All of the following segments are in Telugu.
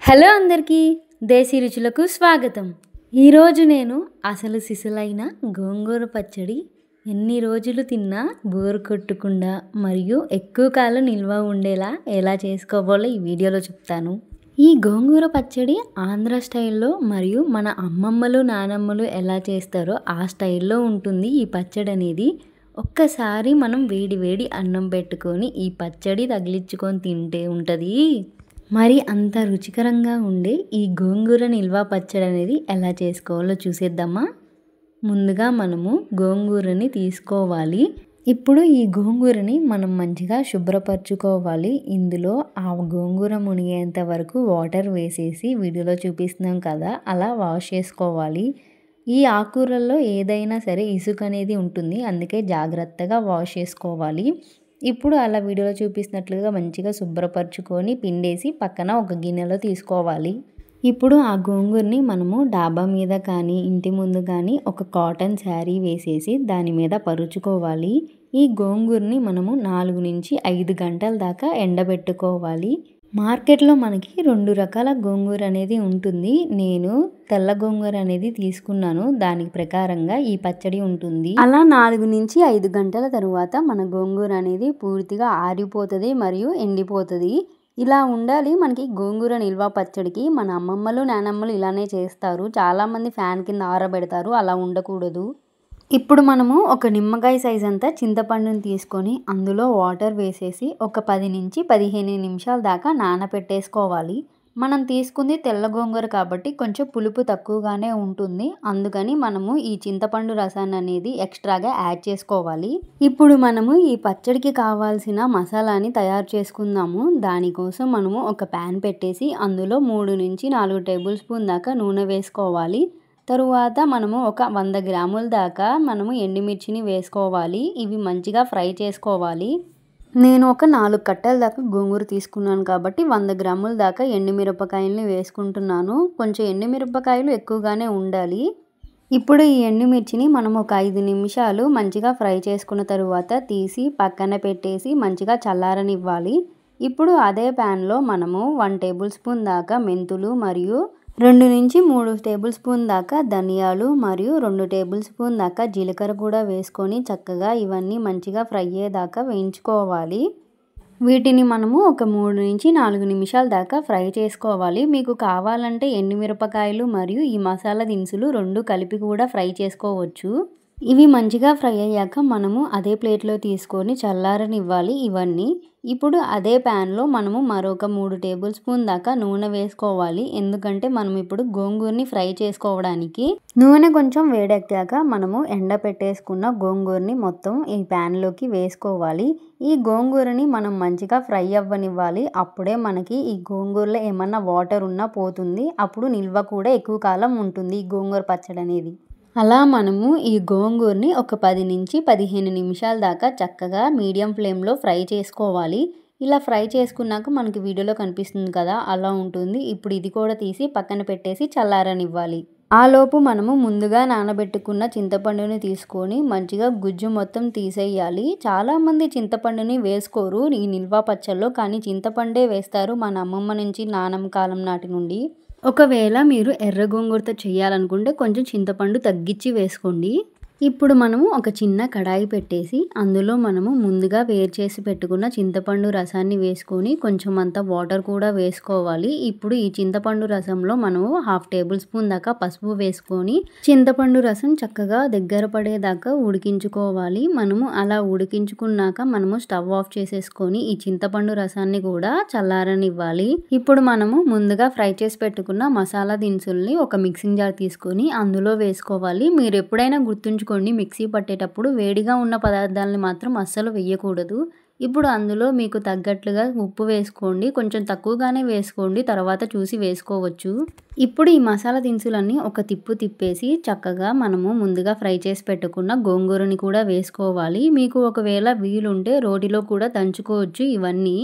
హలో అందరికీ దేశీ రుచులకు స్వాగతం. ఈరోజు నేను అసలు సిసలైన గోంగూర పచ్చడి ఎన్ని రోజులు తిన్నా బోరు కొట్టకుండా మరియు ఎక్కువ కాలం నిల్వ ఉండేలా ఎలా చేసుకోవాలో ఈ వీడియోలో చెప్తాను. ఈ గోంగూర పచ్చడి ఆంధ్ర స్టైల్లో మరియు మన అమ్మమ్మలు నానమ్మలు ఎలా చేస్తారో ఆ స్టైల్లో ఉంటుంది. ఈ పచ్చడి అనేది ఒక్కసారి మనం వేడి వేడి అన్నం పెట్టుకొని ఈ పచ్చడి తగిలించుకొని తింటే ఉంటుంది మరి అంత రుచికరంగా ఉండే ఈ గోంగూర నిల్వ పచ్చడి అనేది ఎలా చేసుకోవాలో చూసేద్దామా. ముందుగా మనము గోంగూరని తీసుకోవాలి. ఇప్పుడు ఈ గోంగూరని మనం మంచిగా శుభ్రపరచుకోవాలి. ఇందులో ఆ గోంగూర మునిగేంత వరకు వాటర్ వేసేసి వీడియోలో చూపిస్తున్నాం కదా అలా వాష్ చేసుకోవాలి. ఈ ఆకుకూరల్లో ఏదైనా సరే ఇసుక అనేది ఉంటుంది, అందుకే జాగ్రత్తగా వాష్ చేసుకోవాలి. ఇప్పుడు అలా వీడియోలో చూపిస్తున్నట్లుగా మంచిగా శుభ్రపరచుకొని పిండేసి పక్కన ఒక గిన్నెలో తీసుకోవాలి. ఇప్పుడు ఆ గోంగూరని మనము డాబా మీద కానీ ఇంటి ముందు కానీ ఒక కాటన్ శారీ వేసేసి దాని మీద పరుచుకోవాలి. ఈ గోంగూరని మనము 4 నుంచి 5 గంటల దాకా ఎండబెట్టుకోవాలి. మార్కెట్లో మనకి 2 రకాల గోంగూర అనేది ఉంటుంది. నేను తెల్ల గోంగూర అనేది తీసుకున్నాను. దానికి ప్రకారంగా ఈ పచ్చడి ఉంటుంది. అలా 4 నుంచి 5 గంటల తరువాత మన గోంగూర అనేది పూర్తిగా ఆరిపోతుంది మరియు ఎండిపోతుంది. ఇలా ఉండాలి మనకి గోంగూర నిల్వ పచ్చడికి. మన అమ్మమ్మలు నానమ్మలు ఇలానే చేస్తారు. చాలామంది ఫ్యాన్ కింద ఆరబెడతారు, అలా ఉండకూడదు. ఇప్పుడు మనము ఒక నిమ్మకాయ సైజ్ అంతా చింతపండుని తీసుకొని అందులో వాటర్ వేసేసి ఒక 10 నుంచి 15 నిమిషాల దాకా నానబెట్టేసుకోవాలి. మనం తీసుకుంది తెల్ల గోంగూర కాబట్టి కొంచెం పులుపు తక్కువగానే ఉంటుంది, అందుకని మనము ఈ చింతపండు రసాన్ని అనేది ఎక్స్ట్రాగా యాడ్ చేసుకోవాలి. ఇప్పుడు మనము ఈ పచ్చడికి కావాల్సిన మసాలాని తయారు చేసుకుందాము. దానికోసం మనము ఒక ప్యాన్ పెట్టేసి అందులో 3 నుంచి 4 టేబుల్ స్పూన్ దాకా నూనె వేసుకోవాలి. తరువాత మనము ఒక 100 గ్రాముల దాకా మనము ఎండుమిర్చిని వేసుకోవాలి. ఇవి మంచిగా ఫ్రై చేసుకోవాలి. నేను ఒక 4 కట్టల దాకా గోంగూర తీసుకున్నాను కాబట్టి 100 గ్రాముల దాకా ఎండుమిరపకాయలని వేసుకుంటున్నాను. కొంచెం ఎండుమిరపకాయలు ఎక్కువగానే ఉండాలి. ఇప్పుడు ఈ ఎండుమిర్చిని మనం ఒక 5 నిమిషాలు మంచిగా ఫ్రై చేసుకున్న తరువాత తీసి పక్కన పెట్టేసి మంచిగా చల్లారనివ్వాలి. ఇప్పుడు అదే ప్యాన్లో మనము 1 టేబుల్ స్పూన్ దాకా మెంతులు మరియు 2 నుంచి 3 టేబుల్ స్పూన్ దాకా ధనియాలు మరియు 2 టేబుల్ స్పూన్ దాకా జీలకర్ర కూడా వేసుకొని చక్కగా ఇవన్నీ మంచిగా ఫ్రై అయ్యేదాకా వేయించుకోవాలి. వీటిని మనము ఒక 3 నుంచి 4 నిమిషాల దాకా ఫ్రై చేసుకోవాలి. మీకు కావాలంటే ఎండుమిరపకాయలు మరియు ఈ మసాలా దినుసులు 2 కలిపి కూడా ఫ్రై చేసుకోవచ్చు. ఇవి మంచిగా ఫ్రై అయ్యాక మనము అదే ప్లేట్లో తీసుకొని చల్లారనివ్వాలి ఇవన్నీ. ఇప్పుడు అదే ప్యాన్లో మనము మరొక 3 టేబుల్ స్పూన్ దాకా నూనె వేసుకోవాలి. ఎందుకంటే మనం ఇప్పుడు గోంగూరని ఫ్రై చేసుకోవడానికి. నూనె కొంచెం వేడెక్కాక మనము ఎండపెట్టేసుకున్న గోంగూరని మొత్తం ఈ ప్యాన్లోకి వేసుకోవాలి. ఈ గోంగూరని మనం మంచిగా ఫ్రై అవ్వనివ్వాలి. అప్పుడే మనకి ఈ గోంగూరలో ఏమన్నా వాటర్ ఉన్నా పోతుంది. అప్పుడు నిల్వ కూడా ఎక్కువ కాలం ఉంటుంది ఈ గోంగూర పచ్చడి అనేది. అలా మనము ఈ గోంగూరని ఒక 10 నుంచి 15 నిమిషాల దాకా చక్కగా మీడియం ఫ్లేమ్లో ఫ్రై చేసుకోవాలి. ఇలా ఫ్రై చేసుకున్నాక మనకి వీడియోలో కనిపిస్తుంది కదా అలా ఉంటుంది. ఇప్పుడు ఇది కూడా తీసి పక్కన పెట్టేసి చల్లారనివ్వాలి. ఆలోపు మనము ముందుగా నానబెట్టుకున్న చింతపండుని తీసుకొని మంచిగా గుజ్జు మొత్తం తీసేయాలి. చాలామంది చింతపండుని వేసుకోరు ఈ నిల్వ పచ్చళ్ళలో, కానీ చింతపండే వేస్తారు మన అమ్మమ్మ నుంచి నానమ్మ కాలం నాటి నుండి. ఒకవేళ మీరు ఎర్ర గోంగూరతో చేయాలనుకుంటే కొంచెం చింతపండు తగ్గించి వేసుకోండి. ఇప్పుడు మనము ఒక చిన్న కడాయి పెట్టేసి అందులో మనము ముందుగా వేరు చేసి పెట్టుకున్న చింతపండు రసాన్ని వేసుకొని కొంచెం అంత వాటర్ కూడా వేసుకోవాలి. ఇప్పుడు ఈ చింతపండు రసంలో మనము 1/2 టేబుల్ స్పూన్ దాకా పసుపు వేసుకొని చింతపండు రసం చక్కగా దగ్గర పడేదాకా ఉడికించుకోవాలి. మనము అలా ఉడికించుకున్నాక మనము స్టవ్ ఆఫ్ చేసేసుకొని ఈ చింతపండు రసాన్ని కూడా చల్లారనివ్వాలి. ఇప్పుడు మనము ముందుగా ఫ్రై చేసి పెట్టుకున్న మసాలా దినుసుల్ని ఒక మిక్సింగ్ జార్ తీసుకొని అందులో వేసుకోవాలి. మీరు ఎప్పుడైనా గుర్తుంచుకోండి, మిక్సీ పట్టేటప్పుడు వేడిగా ఉన్న పదార్థాలని మాత్రం అస్సలు వేయకూడదు. ఇప్పుడు అందులో మీకు తగ్గట్లుగా ఉప్పు వేసుకోండి. కొంచెం తక్కువగానే వేసుకోండి, తర్వాత చూసి వేసుకోవచ్చు. ఇప్పుడు ఈ మసాలా దినుసులన్నీ ఒక తిప్పేసి చక్కగా మనము ముందుగా ఫ్రై చేసి పెట్టుకున్న గోంగూరని కూడా వేసుకోవాలి. మీకు ఒకవేళ వీలుంటే రోటిలో కూడా దంచుకోవచ్చు ఇవన్నీ.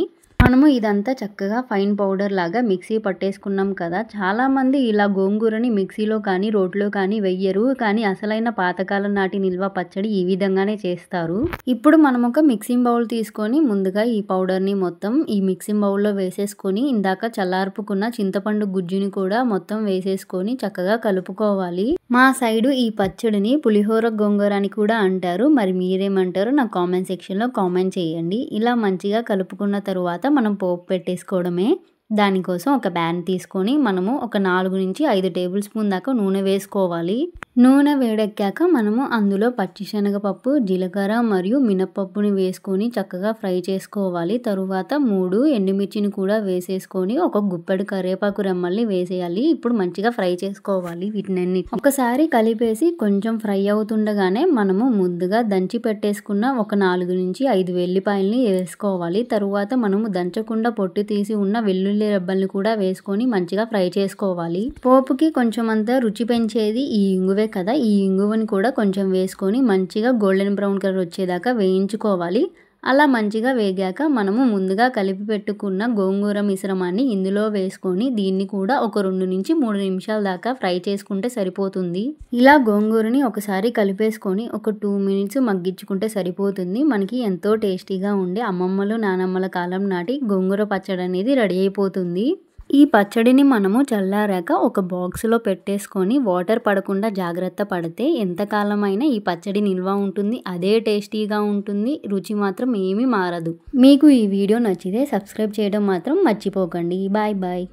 మనము ఇదంతా చక్కగా ఫైన్ పౌడర్ లాగా మిక్సీ పట్టేసుకున్నాం కదా. చాలామంది ఇలా గోంగూరని మిక్సీలో కానీ రోట్లో కానీ వెయ్యరు. కానీ అసలైన పాతకాలం నాటి నిల్వ పచ్చడి ఈ విధంగానే చేస్తారు. ఇప్పుడు మనం ఒక మిక్సింగ్ బౌల్ తీసుకొని ముందుగా ఈ పౌడర్ని మొత్తం ఈ మిక్సింగ్ బౌల్లో వేసేసుకొని ఇందాక చల్లార్పుకున్న చింతపండు గుజ్జుని కూడా మొత్తం వేసేసుకొని చక్కగా కలుపుకోవాలి. మా సైడు ఈ పచ్చడిని పులిహోర గోంగూర అని కూడా అంటారు. మరి మీరేమంటారో నాకు కామెంట్ సెక్షన్లో కామెంట్ చేయండి. ఇలా మంచిగా కలుపుకున్న తరువాత మనం పోపు పెట్టేసుకోవడమే. దానికోసం ఒక ప్యాన్ తీసుకొని మనము ఒక 4 నుంచి 5 టేబుల్ స్పూన్ దాకా నూనె వేసుకోవాలి. నూనె వేడెక్కాక మనము అందులో పచ్చిశనగపప్పు, జీలకర్ర మరియు మినపప్పుని వేసుకొని చక్కగా ఫ్రై చేసుకోవాలి. తరువాత 3 ఎండుమిర్చిని కూడా వేసేసుకొని ఒక గుప్పెడు కరివేపాకు రెమ్మల్ని వేసేయాలి. ఇప్పుడు మంచిగా ఫ్రై చేసుకోవాలి. వీటినన్ని ఒకసారి కలిపేసి కొంచెం ఫ్రై అవుతుండగానే మనము ముందుగా దంచి పెట్టేసుకున్న ఒక 4 నుంచి 5 వెల్లిపాయల్ని వేసుకోవాలి. తరువాత మనము దంచకుండా పొట్టు తీసి ఉన్న వెల్లుల్లి రెబ్బల్ని కూడా వేసుకొని మంచిగా ఫ్రై చేసుకోవాలి. పోపుకి కొంచెం అంతా రుచి పెంచేది ఈ ఇంగువే కదా. ఈ ఇంగువని కూడా కొంచెం వేసుకొని మంచిగా గోల్డెన్ బ్రౌన్ కలర్ వచ్చేదాకా వేయించుకోవాలి. అలా మంచిగా వేగాక మనము ముందుగా కలిపి పెట్టుకున్న గోంగూర మిశ్రమాన్ని ఇందులో వేసుకొని దీన్ని కూడా ఒక 2 నుంచి 3 నిమిషాల దాకా ఫ్రై చేసుకుంటే సరిపోతుంది. ఇలా గోంగూరని ఒకసారి కలిపేసుకొని ఒక 2 మినిట్స్ మగ్గించుకుంటే సరిపోతుంది. మనకి ఎంతో టేస్టీగా ఉండే అమ్మమ్మలు నానమ్మల కాలం నాటి గోంగూర పచ్చడి అనేది రెడీ అయిపోతుంది. ఈ పచ్చడిని మనము చల్లారాక ఒక బాక్స్లో పెట్టేసుకొని వాటర్ పడకుండా జాగ్రత్త పడితే ఎంతకాలమైనా ఈ పచ్చడి నిల్వ ఉంటుంది. అదే టేస్టీగా ఉంటుంది. రుచి మాత్రం ఏమీ మారదు. మీకు ఈ వీడియో నచ్చితే సబ్స్క్రైబ్ చేయడం మాత్రం మర్చిపోకండి. Bye bye.